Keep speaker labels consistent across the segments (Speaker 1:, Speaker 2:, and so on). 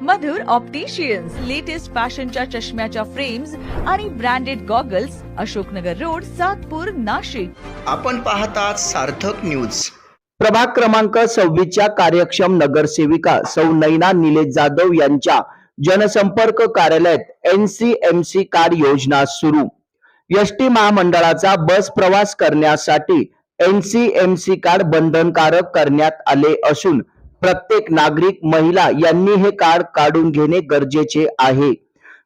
Speaker 1: मधुर opticians latest फॅशनच्या चष्म्याच्या frames आणि branded goggles, Ashoknagar road, Satpur, Nashik.
Speaker 2: आपण पाहतात सार्थक न्यूज.
Speaker 3: प्रभाग क्रमांक 26च्या कार्यक्षम नगरसेविका सौ नैना निलेश जाधव यांच्या जनसंपर्क कार्यालयात NCMC कार्ड योजना सुरू. एसटी महामंडळाचा बस प्रवास करण्यासाठी NCMC कार्ड बंधनकारक करण्यात आले असून प्रत्येक नागरिक महिला यांनी हे कार्ड काढून घेणे गरजेचे आहे.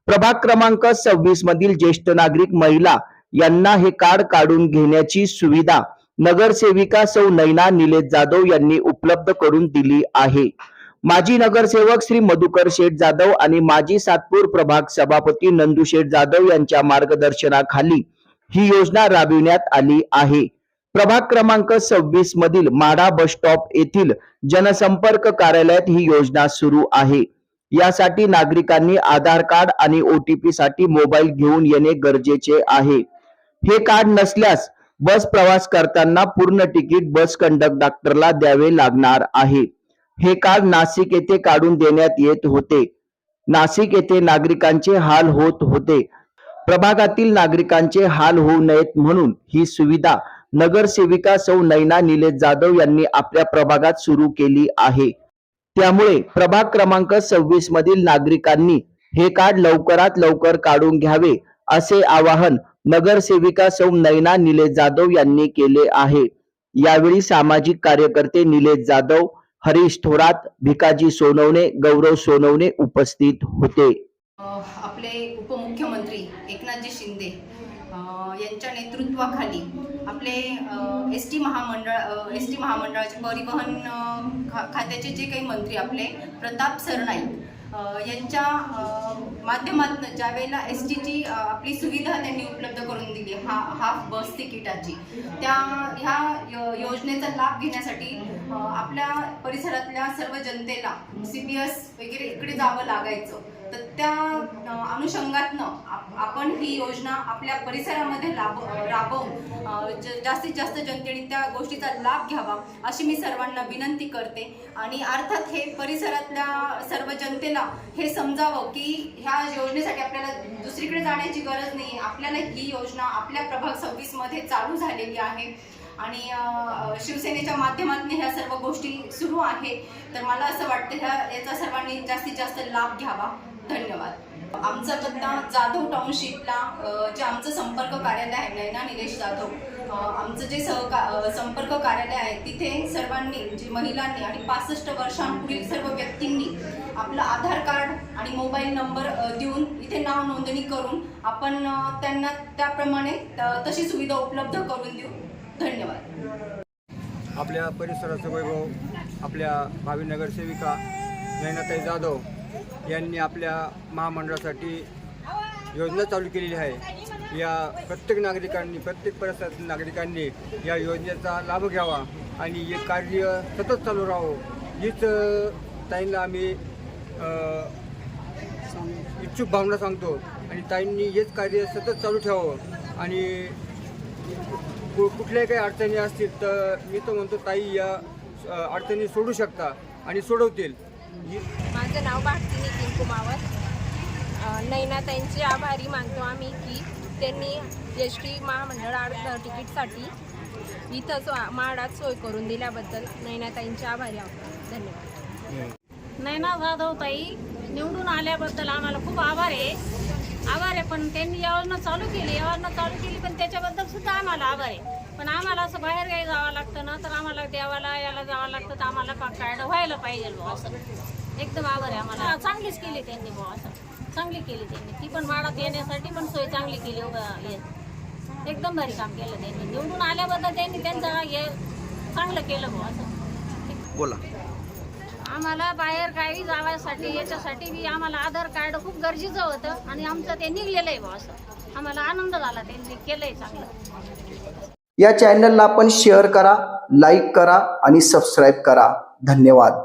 Speaker 3: प्रभाग क्रमांक 26 मधील ज्येष्ठ नागरिक महिला यांना हे कार्ड काढून घेण्याची सुविधा नगरसेविका सौ नैना निलेश जाधव यांनी उपलब्ध करून दिली आहे. माजी नगरसेवक श्री मधुकर शेठ जाधव आणि माजी सातपूर प्रभाग सभापती नंदू शेठ जाधव यांच्या मार्गदर्शनाखाली ही योजना राबविण्यात आली आहे. प्रभाग क्रमांक 26 मधील माढा बस स्टॉप येथील जनसंपर्क कार्यालयात ही योजना सुरू आहे. यासाठी नागरिकांनी आधार कार्ड आणि OTP साठी मोबाईल घेऊन येणे गरजेचे आहे. हे कार्ड नसल्यास बस प्रवास करताना पूर्ण तिकीट बस कंडक्टरला द्यावे लागणार आहे. हे कार्ड नाशिक येथे काढून देण्यात येत होते. नाशिक येथे नागरिकांचे हाल होत होते. प्रभागातील नागरिकांचे हाल होऊ नयेत म्हणून ही सुविधा नगरसेविका सौ नैना निलेश जाधव यांनी आपल्या प्रभागात सुरू केली आहे. त्यामुळे प्रभाग क्रमांक 26 मधील नागरिकांनी हे कार्ड लवकरात लवकर काढून घ्यावे असे आवाहन नगरसेविका सौ नैना निलेश जाधव यांनी केले आहे. यावेळी सामाजिक कार्यकर्ते निलेश जाधव, हरीश थोरात, भिकाजी सोनवणे, गौरव सोनवणे उपस्थित होते.
Speaker 4: आपले उपमुख्यमंत्री एकनाथजी शिंदे यांच्या नेतृत्वाखाली आपले एसटी महामंडळाचे परिवहन खात्याचे जे काही मंत्री आपले प्रताप सरनाईक यांच्या माध्यमातून ज्यावेळेला STची आपली सुविधा त्यांनी उपलब्ध करून दिली हाफ बस तिकिटाची, ह्या योजनेचा लाभ घेण्यासाठी आपल्या परिसरातल्या सर्व जनतेला CBS वगैरे इकडे जावं लागायचं. तर त्या अनुषंगातनं आपण ही योजना आपल्या परिसरामध्ये राबवून जास्तीत जास्त जनतेने त्या गोष्टीचा लाभ घ्यावा अशी मी सर्वांना विनंती करते. आणि अर्थात हे परिसरातल्या सर्व जनतेला हे समजावं की ह्या योजनेसाठी आपल्याला दुसरीकडे जाण्याची गरज नाही. आपल्याला ही योजना आपल्या प्रभाग 26 मध्ये चालू झालेली आहे आणि शिवसेनेच्या माध्यमातून ह्या सर्व गोष्टी सुरू आहे. तर मला असं वाटतं याचा सर्वांनी जास्तीत जास्त लाभ घ्यावा. धन्यवाद. आमचा पत्ता जाधव टाउनशिपला जे आमचं संपर्क कार्यालय आहे नैना निलेश जाधव, आमचं जे संपर्क कार्यालय आहे तिथे सर्वांनी जे महिलांनी आणि 65 वर्षांपुढील सर्व व्यक्तींनी आपलं आधार कार्ड आणि मोबाईल नंबर देऊन इथे नाव नोंदणी करून आपण त्यांना त्याप्रमाणे तशी सुविधा उपलब्ध करून देऊ. धन्यवाद.
Speaker 5: आपल्या परिसराचं वैभव आपल्या भावी नगरसेविका नैनाताई जाधव यांनी आपल्या महामंडळासाठी योजना चालू केलेली आहे. या प्रत्येक नागरिकांनी, प्रत्येक परिसरातील नागरिकांनी या योजनेचा लाभ घ्यावा आणि हे कार्य सतत चालू राहावं हीच ताईंना आम्ही इच्छुक भावना सांगतो. आणि ताईंनी हेच कार्य सतत चालू ठेवावं आणि कुठल्याही काही अडचणी असतील तर मी तर म्हणतो ताई या अडचणी सोडू शकता आणि सोडवतील.
Speaker 6: माझं नाव भारती नितीन कुमावत. नैनाताईंचे आभारी मानतो आम्ही की त्यांनी ST महामंडळ तिकीटसाठी इथंच माडात सोय करून दिल्याबद्दल नैनाताईंचे आभारी आहोत. धन्यवाद.
Speaker 7: नैना जाधव ताई निवडून आल्याबद्दल आम्हाला खूप आभार आहे. पण त्यांनी योजना चालू केली पण त्याच्याबद्दल सुद्धा आम्हाला आभार आहे. पण आम्हाला असं बाहेर काही जावं लागतं ना, तर आम्हाला देवाला याला जावं लागतं, तर आम्हाला कार्ड व्हायला पाहिजे बुवा असं. एकदम आभार आहे आम्हाला. चांगलीच केली त्यांनी बुवा असं, चांगली केली त्यांनी. ती पण माडात येण्यासाठी पण सोय चांगली केली. एकदम भारी काम केलं त्यांनी. निवडून आल्याबद्दल त्यांनी त्यांचं हे चांगलं केलं बुवा असं.
Speaker 2: बोला.
Speaker 7: आम्हाला बाहेर काही जाण्यासाठी याच्यासाठी बी आम्हाला आधार कार्ड खूप गरजेचं होतं आणि आमचं ते निघलेलं आहे बुवा असं. आम्हाला आनंद झाला त्यांनी केलंय चांगलं.
Speaker 3: या चॅनलला आपण शेअर करा, लाईक करा आणि सबस्क्राईब करा. धन्यवाद.